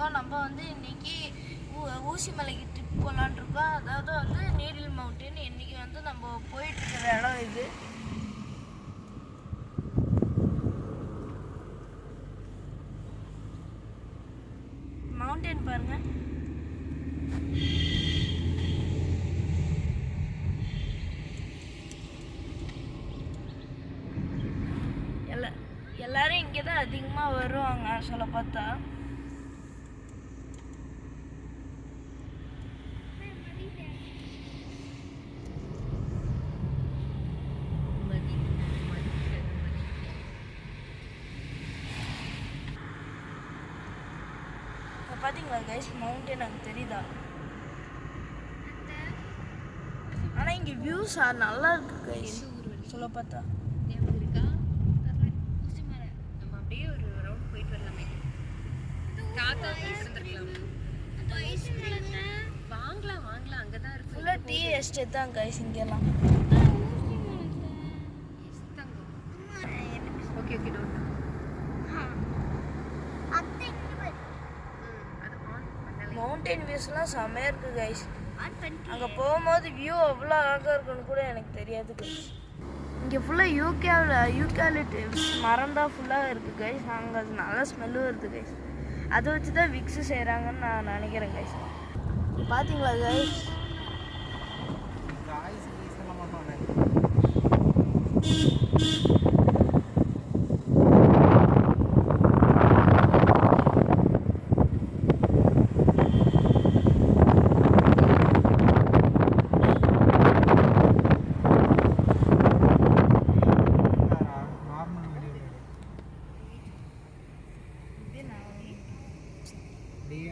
இருக்கோம். நம்ம வந்து இன்னைக்கு ஊசி மலைக்கு ட்ரிப் போகலான் இருக்கோம். அதாவது வந்து நீடில் மவுண்டன். இன்னைக்கு வந்து நம்ம போயிட்டு இருக்கிற இடம் இது. மவுண்டன் பாருங்க. எல்லாரும் இங்கே தான் அதிகமாக வருவாங்க சொல்ல பார்த்தா. பார்த்தீங்களா கைஸ், மவுண்டன் அங்கே தெரியுதா? ஆனால் இங்கே வியூஸ் நல்லா இருக்கு கைஸ் சொல்ல பார்த்தா. வாங்கலாம் அங்கதான் இருக்கு. ஃபுல்லா டீ எஸ்டேட் தான் கைஸ் இங்கெல்லாம். ஓகே மவுண்டன் வியூஸ்லாம் செம்மையாக இருக்கு கைஸ். அங்கே போகும்போது வியூ அவ்வளோ அழகாக இருக்குன்னு கூட எனக்கு தெரியாது கைஸ். இங்கே ஃபுல்லாக யூக்காலிப்டஸ் மரம் தான் ஃபுல்லாக இருக்குது கைஸ். அங்கே அது நல்லா ஸ்மெல்லும் வருது கைஸ். அதை வச்சு தான் விக்ஸு செய்கிறாங்கன்னு நான் நினைக்கிறேன் கைஸ். பார்த்தீங்களா கைஸ்?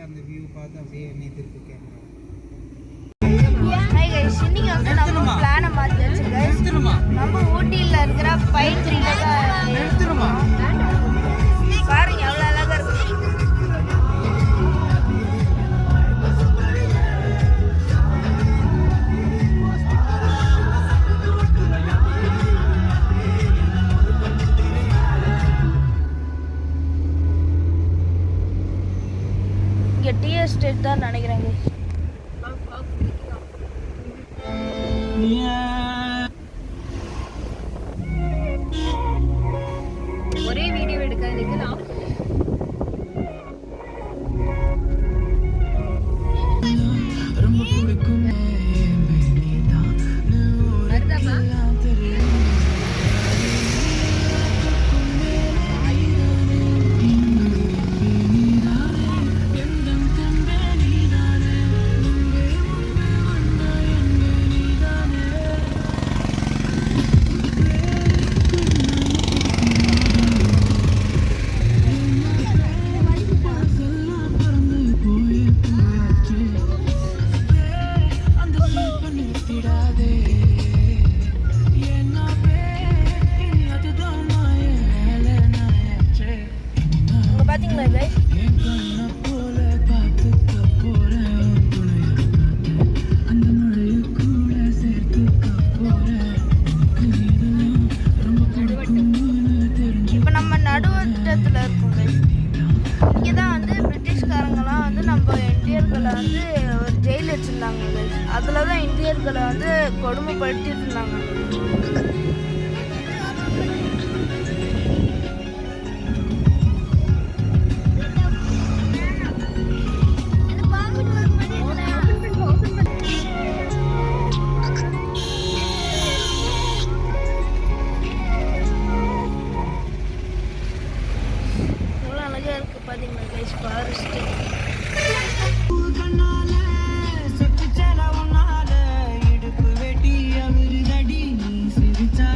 அந்த வியூ பார்த்து அப்படியே என்னை திருப்பி கேமரா. ஹாய் கைஸ், இன்னைக்கு வந்து நம்ம பிளானை மாற்றியாச்சு கைஸ். நம்ம ஊட்டியில் இருக்கிற பைன் ட்ரீல தான் பாருங்க எவ்வளோ அழகாக இருக்கு. இங்கே டீ எஸ்டேட் தான் நினைக்கிறேங்க. ஒரே வீடியோ எடுக்காதீங்க. ரொம்ப பிடிக்கும் வருதாப்பா. பார்த்தீங்களா கைஸ்? இப்போ நம்ம நடுவட்டத்தில் இருக்கோம் கைஸ். இங்கே தான் வந்து பிரிட்டிஷ்காரங்கெல்லாம் வந்து நம்ம இந்தியர்களை வந்து ஒரு ஜெயில் வச்சுருந்தாங்க கைஸ். அதில் தான் இந்தியர்களை வந்து கொடுமைப்படுத்திட்டு இருந்தாங்க. பார்த்தீங்களா கைஸ், ஃபாரஸ்ட்டு சுட்டு செலவுனால இடுப்பு வெட்டி அவரு தடி நீ சிரிச்சா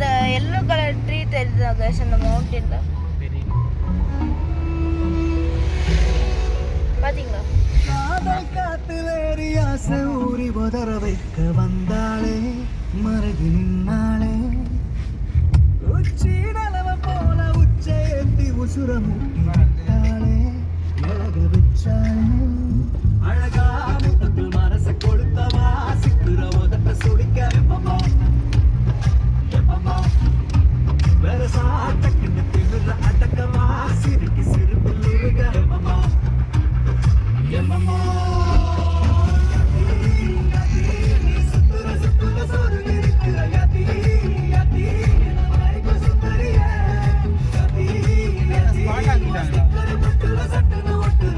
அந்த எல்லோ கலர் ட்ரீ தெரியுதா கைஸ் அந்த மவுண்டன்ல தெரியும். பாத்தீங்களா? காதல் காத்துலேறி ஆசை ஊறி உதற வைக்க வந்தாளே மருகி நின்னாளே உச்சி நலவ போல உச்சேத்தி உசுர முட்டி விட்டாளே இழக வச்சாளே அழகா முத்தத்தில் மனச கொளுத்தவா சிக்குற உதட்ட சுடிக்க எப்பமா எப்பமா வேற சாட்டக்கின்னு திமிர அடக்கமா சிரிக்கி சிரிப்பில் உருக எப்பமா எப்பமா சுத்துற சுத்துற சோறு இருக்கிற யதி யதி மறைக்க சுந்தரிய யதி யதி ஸ்பாட் ஆக்கிட்டாங்களா? சட்டுற சட்டுற ஒட்டுற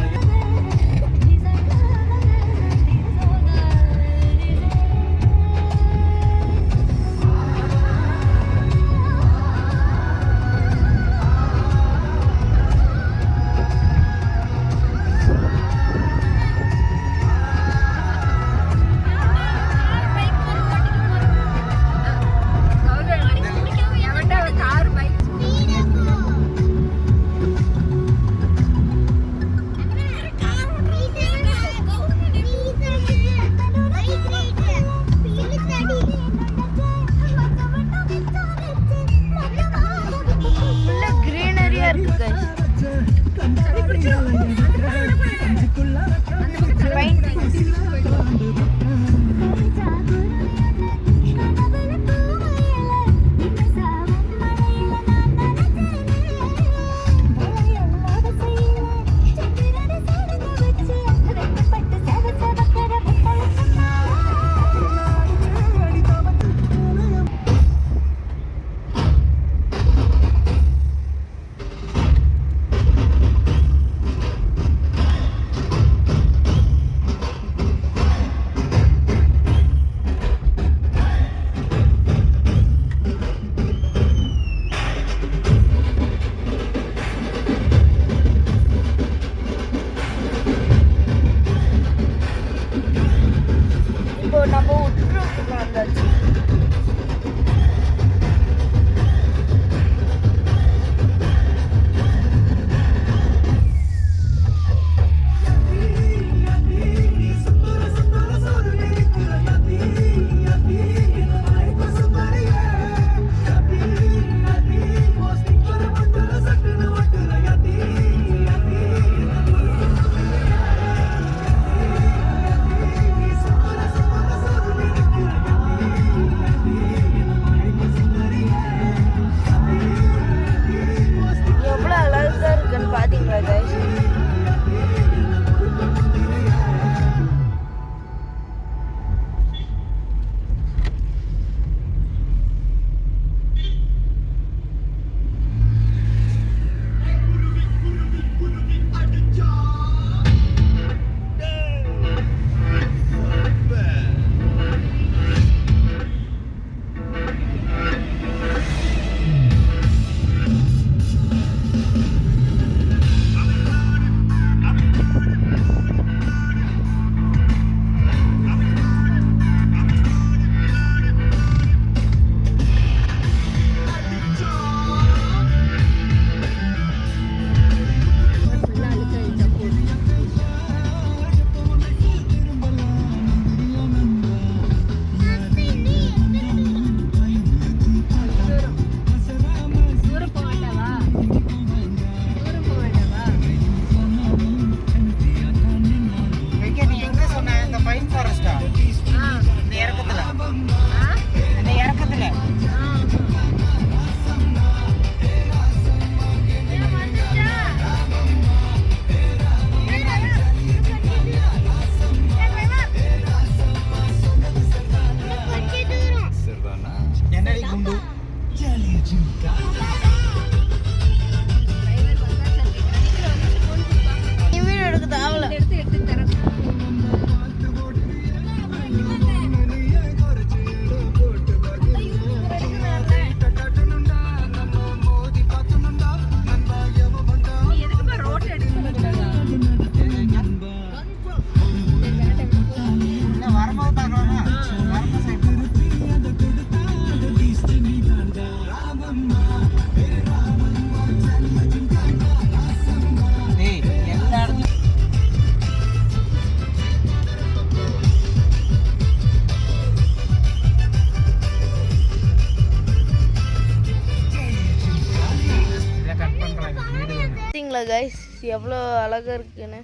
பார்த்தீங்களா கைஸ் எவ்வளோ அழகாக இருக்குன்னு.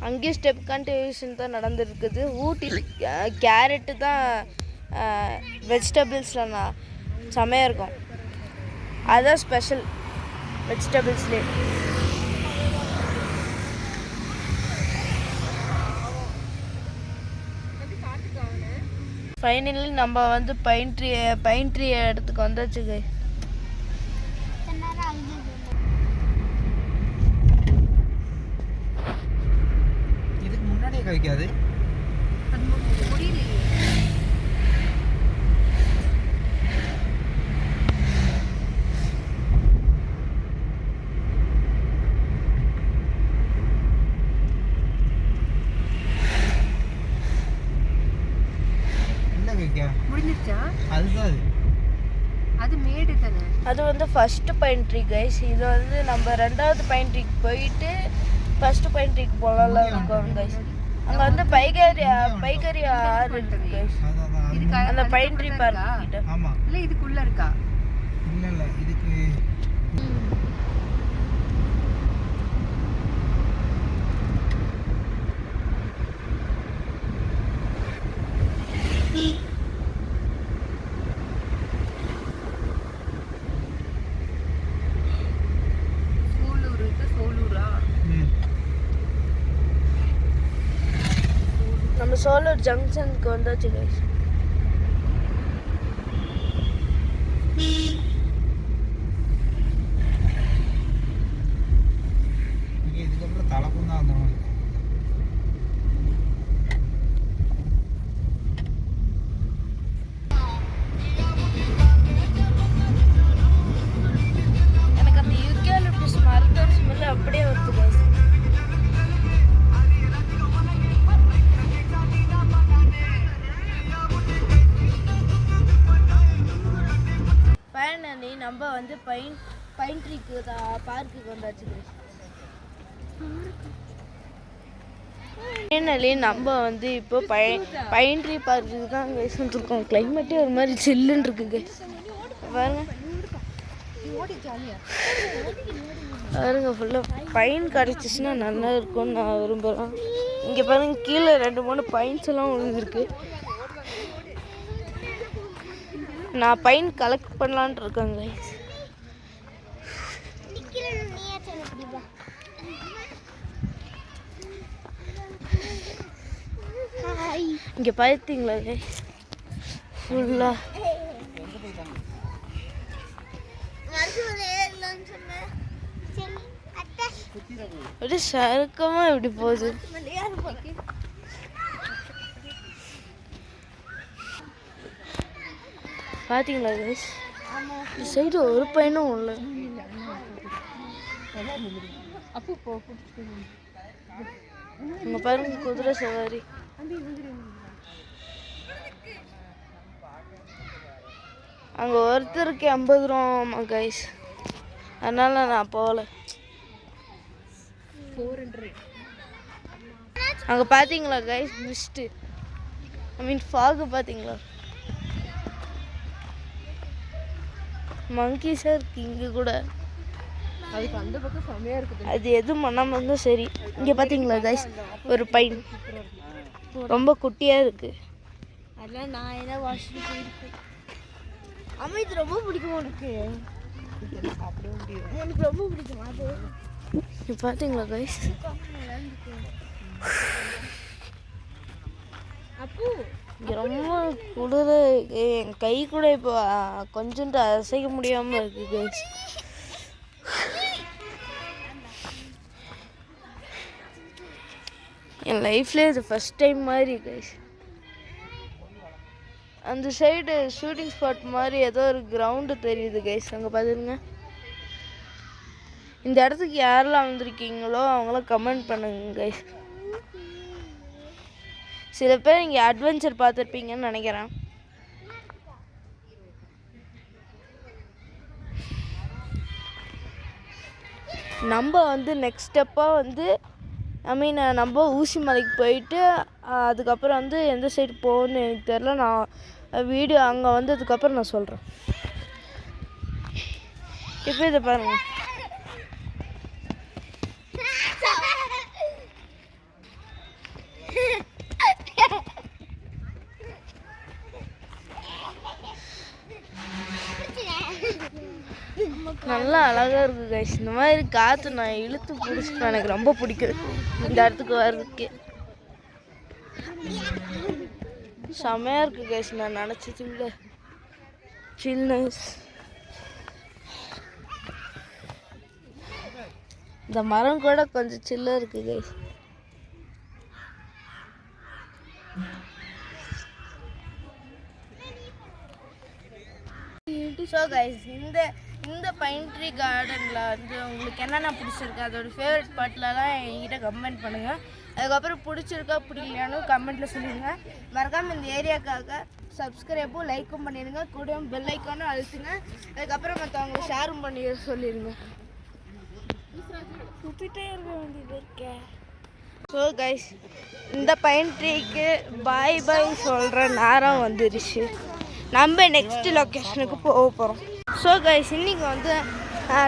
அங்கேயும் ஸ்டெப் கண்டினியூஷன் தான் நடந்துருக்குது. ஊட்டியில் கேரட்டு தான் வெஜிடபிள்ஸில் செமையாக இருக்கும். அதுதான் ஸ்பெஷல் வெஜிடபிள்ஸ்லேயே. ஃபைனலி நம்ம வந்து பைன் ட்ரீ இடத்துக்கு வந்தாச்சு கைஸ். இதுக்கு முன்னாடியே காய்க்காது. முடிஞ்சிருச்சா? அதுதான் அது மேடு தானே. அது வந்து ஃபர்ஸ்ட் பைன் ட்ரீ கைஸ். இது வந்து நம்ம 2வது பைன் ட்ரீக்கு போயிட்டு ஃபர்ஸ்ட் பைன் ட்ரீக்கு போகலாம்ல இருக்கோம் கைஸ். அங்கே வந்து பைகரி ஆறு இருக்கு கைஸ். அந்த பைன் ட்ரீ பார்க் கிட்ட. ஆமா இல்லை இதுக்குள்ள இருக்கா? இல்ல இதுக்கு நம்ம சோலூர் ஜங்ஷனுக்கு வந்தாச்சு கைஸ். இதுக்கப்புறம் தலைப்பும் தான் வந்துடும். எனக்கு அந்த யூக்காலிப்டஸ் மரத்தோட ஸ்மெல் அப்படியே வருது கைஸ். ஃபைனலி நம்ம வந்து பைன் ட்ரீக்கு பார்க்குக்கு வந்தாச்சு கைஸ். ஃபைனலி நம்ம வந்து இப்போ பைன் ட்ரீ பார்க்குக்கு தான் கைஸ் வந்துருக்கோம். கிளைமேட்டே ஒரு மாதிரி சில்லுன்னு இருக்கு கைஸ். பாருங்க பாருங்க ஃபுல்லாக பைன் கிடச்சிச்சின்னா நல்லா இருக்கும்னு நான் விரும்புகிறேன். இங்கே பாருங்க கீழே 2-3 பைன்ஸ் எல்லாம் விழுந்துருக்கு. நான் பைன் கலெக்ட் பண்ணலான்ட்டு இருக்கேன் கைஸ். இங்கே பார்த்தீங்களா கைஸ் ஃபுல்லாக அப்படியே சறுக்கமாக இப்படி போகுது. பார்த்தீங்களா கைஸ் இந்த சைடு ஒரு பையனும் இல்லை. இங்கே பாருங்க குதிரை சவாரி. அங்கே ஒருத்தருக்கு 50 ரூபாமா கைஸ். அதனால நான் போகல. அங்கே பார்த்தீங்களா கைஸ் மிஸ்ட்டு ஃபாகு பார்த்தீங்களா? மங்கீஸாக இருக்கு இங்கே கூட. அதுக்கு அந்த பக்கம் செமையாக இருக்குது. அது எதுவும் பண்ணாமல் இருந்தால் சரி. இங்கே பார்த்தீங்களா கைஸ் ஒரு பைன் ரொம்ப குட்டியாக இருக்குது. அதெல்லாம் நான் என்ன வாஷிங் போயிருக்கேன். அம்மா இது ரொம்ப பிடிக்கும் உனக்கு? எனக்கு ரொம்ப பிடிக்கும் அது. இது பார்த்தீங்களா கைஸ் இங்கே ரொம்ப குளிர். என் கை கூட இப்போ கொஞ்சம் அசைக்க முடியாமல் இருக்குது கைஸ். என் லைஃப்லேயே இது ஃபஸ்ட் டைம் மாதிரி கைஸ். அந்த சைடு ஷூட்டிங் ஸ்பாட் மாதிரி ஏதோ ஒரு கிரவுண்டு தெரியுது கைஸ். அங்கே பார்த்துருங்க. இந்த இடத்துக்கு யாரெல்லாம் வந்திருக்கீங்களோ அவங்களாம் கமெண்ட் பண்ணுங்க கைஸ். சில பேர் இங்கே அட்வென்ச்சர் பார்த்துருப்பீங்கன்னு நினைக்கிறேன். நம்ம வந்து நெக்ஸ்ட் ஸ்டெப்பாக வந்து நம்ம ஊசி மலைக்கு போயிட்டு அதுக்கப்புறம் வந்து எந்த சைடு போகணுன்னு எனக்கு தெரில. நான் வீடியோ அங்கே வந்ததுக்கப்புறம் நான் சொல்கிறேன். இப்போ இதை பாருங்க. நல்லா அழகா இருக்கு கைஸ். இந்த மாதிரி காற்று நான் இழுத்து பிடிச்சிப்பேன். எனக்கு ரொம்ப பிடிக்கும் இந்த இடத்துக்கு வர்றதுக்கே. செமையாக இருக்கு கைஸ். நான் நினச்சது இல்லை. சில்னஸ். இந்த மரம் கூட கொஞ்சம் சில்லாக இருக்கு கைஸ். ஸோ கைஸ், இந்த பைன் ட்ரீ கார்டனில் வந்து உங்களுக்கு என்னென்ன பிடிச்சிருக்கு, அதோட ஃபேவரட் பார்ட்லலாம் என்கிட்ட கமெண்ட் பண்ணுங்கள். அதுக்கப்புறம் பிடிச்சிருக்கா பிடிக்கலையானு கமெண்ட்டில் சொல்லிடுங்க. மறக்காமல் இந்த ஏரியாவுக்காக சப்ஸ்கிரைபும் லைக்கும் பண்ணிடுங்க. கூட பெல் ஐக்கானும் அழுத்துங்க. அதுக்கப்புறம் மற்றவங்க ஷேரும் பண்ணி சொல்லிடுங்க. சுற்றிட்டே இருக்க வேண்டியது இருக்கேன். ஸோ கைஸ், இந்த பைன் ட்ரீக்கு பாய் பாய் சொல்கிற நேரம் வந்துருச்சு. நம்ம நெக்ஸ்ட் லொக்கேஷனுக்கு போக போகிறோம். ஸோ கைஸ், இன்றைக்கி வந்து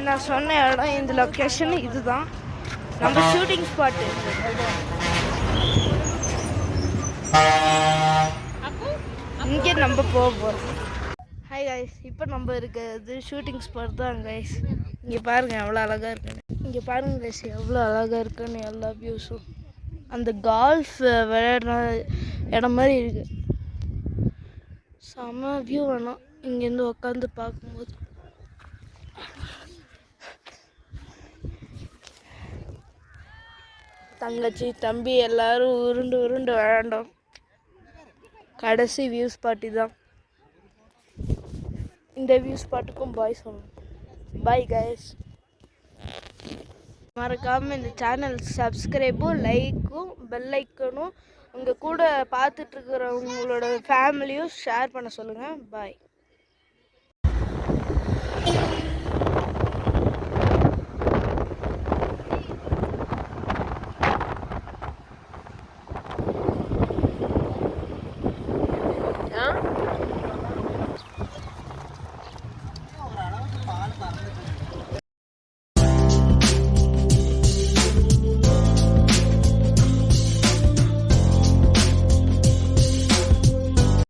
நான் சொன்ன இடம் இந்த லொக்கேஷன் இதுதான் நம்ம ஷூட்டிங் ஸ்பாட்டு. இங்கே நம்ம போக போகிறோம். ஹாய் கைஸ், இப்போ நம்ம இருக்கிறது ஷூட்டிங் ஸ்பாட் தான் கைஸ். இங்கே பாருங்கள் எவ்வளோ அழகாக இருக்குன்னு. இங்கே பாருங்கள் கைஸ் எவ்வளோ அழகாக இருக்குன்னு எல்லா வியூஸும். அந்த கால்ஃப் விளையாடுற இடம் மாதிரி இருக்குது. செம்ம வியூ வேணும் இங்கேருந்து உட்காந்து பார்க்கும்போது. தங்கச்சி தம்பி எல்லாரும் உருண்டு உருண்டு விளையாண்டோம். கடைசி வியூ ஸ்பாட் தான். இந்த வியூ ஸ்பாட்டுக்கும் பாய் சொல்லணும். Bye guys. மறக்காமல் இந்த சேனல் சப்ஸ்கிரைபும் லைக்கும் பெல் ஐக்கனும் உங்கள் கூட பார்த்துட்ருக்கிறவங்களோட ஃபேமிலியும் ஷேர் பண்ண சொல்லுங்கள். பாய்.